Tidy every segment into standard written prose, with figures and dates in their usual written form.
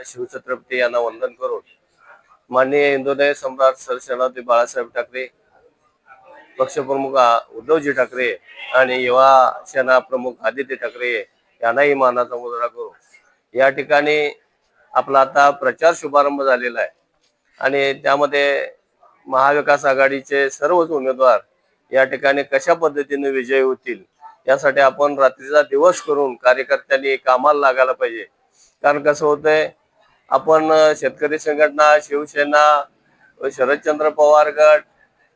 शिवछत्रपती यांना वंदन करून माननीय हिंदुदय सम्राट सरसेनापती बाळासाहेब ठाकरे, पक्षप्रमुख उद्धवजी ठाकरे आणि युवा सेना प्रमुख आदित्य ठाकरे यांनाही मानाचा मुजरा करू। या ठिकाणी आपला आता प्रचार शुभारंभ झालेला आहे आणि त्यामध्ये महाविकास आघाडीचे सर्वच उमेदवार या ठिकाणी कशा पद्धतीने विजयी होतील यासाठी आपण रात्रीचा दिवस करून कार्यकर्त्यांनी कामाला लागायला पाहिजे। कारण कसं होतंय, आपण शेतकरी संघटना, शिवसेना, शरदचंद्र पवार गट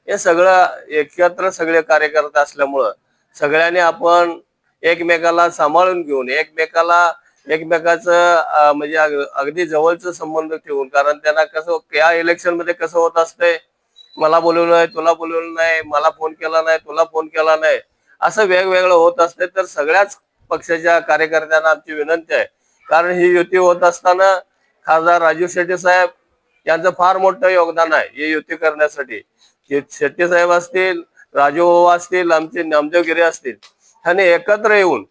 हे सगळं एकत्र सगळे कार्यकर्ते असल्यामुळं सगळ्यांनी आपण एकमेकाला सांभाळून घेऊन एकमेकाचं म्हणजे अगदी जवळचं संबंध ठेवून, कारण त्यांना कसं या इलेक्शन मध्ये कसं होत असते, मला बोलवलं नाही, तुला बोलवलं नाही, मला फोन केला नाही, तुला फोन केला नाही, असं वेगवेगळं होत असते। तर सगळ्याच पक्षाच्या कार्यकर्त्यांना आमची विनंती आहे, कारण ही युती होत असताना खासदार राजू शेट्टी साहेब यांचं फार मोठं योगदान आहे ही युती करण्यासाठी। शेट्टी साहेब असतील, राजू असतील, आमचे नामदेव गिरे असतील, ह्याने एकत्र येऊन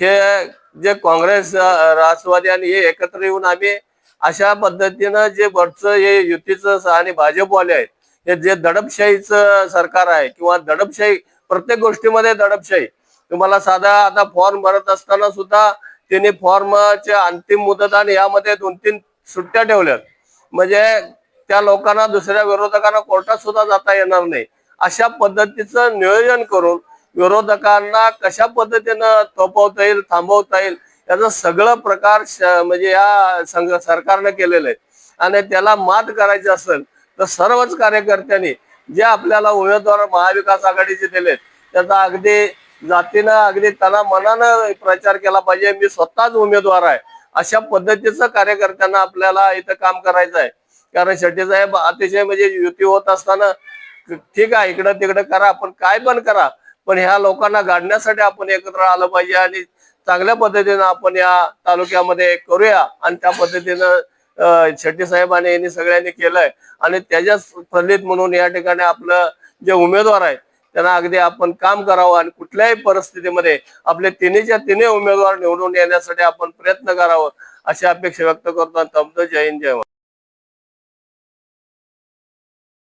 हे जे काँग्रेस, राष्ट्रवादी आणि हे एकत्र येऊन आम्ही अशा पद्धतीनं जे वरचं हे युतीचं आणि भाजपवाले आहेत, हे जे दडपशाहीचं सरकार आहे किंवा दडपशाही, प्रत्येक गोष्टीमध्ये दडपशाही। तुम्हाला साधा आता फॉर्म भरत असताना सुद्धा त्यांनी फॉर्मचे अंतिम मुदत आणि यामध्ये 2-3 सुट्ट्या ठेवल्यात, म्हणजे त्या लोकांना, दुसऱ्या विरोधकांना कोर्टात सुद्धा जाता येणार नाही। अशा पद्धतीचं नियोजन करून विरोधकांना कशा पद्धतीनं थोपवता येईल, थांबवता येईल, याचं सगळं प्रकार म्हणजे या सरकारने केलेलं आहे। आणि त्याला मात करायची असेल तर सर्वच कार्यकर्त्यांनी जे आपल्याला उमेदवार महाविकास आघाडीचे दिलेत त्याचा अगदी जातीनं, अगदी तना मनानं प्रचार केला पाहिजे। मी स्वतःच उमेदवार आहे अशा पद्धतीचं कार्यकर्त्यांना आपल्याला इथं काम करायचं आहे। कारण शेट्टी साहेब अतिशय म्हणजे युती होत असताना ठीक आहे, इकडं तिकडं करा, पण काय पण करा, पण ह्या लोकांना गाडण्यासाठी आपण एकत्र आलं पाहिजे आणि चांगल्या पद्धतीनं आपण या तालुक्यामध्ये करूया। आणि त्या पद्धतीनं शेट्टी साहेबांनी यांनी सगळ्यांनी केलंय आणि त्याच्याच फलित म्हणून या ठिकाणी आपलं जे उमेदवार आहे त्यांना अगदी आपण काम करावं आणि कुठल्याही परिस्थितीमध्ये आपले तिन्ही उमेदवार निवडून येण्यासाठी आपण प्रयत्न करावं अशी अपेक्षा व्यक्त करतो। जय हिंद, जय महाराष्ट्र।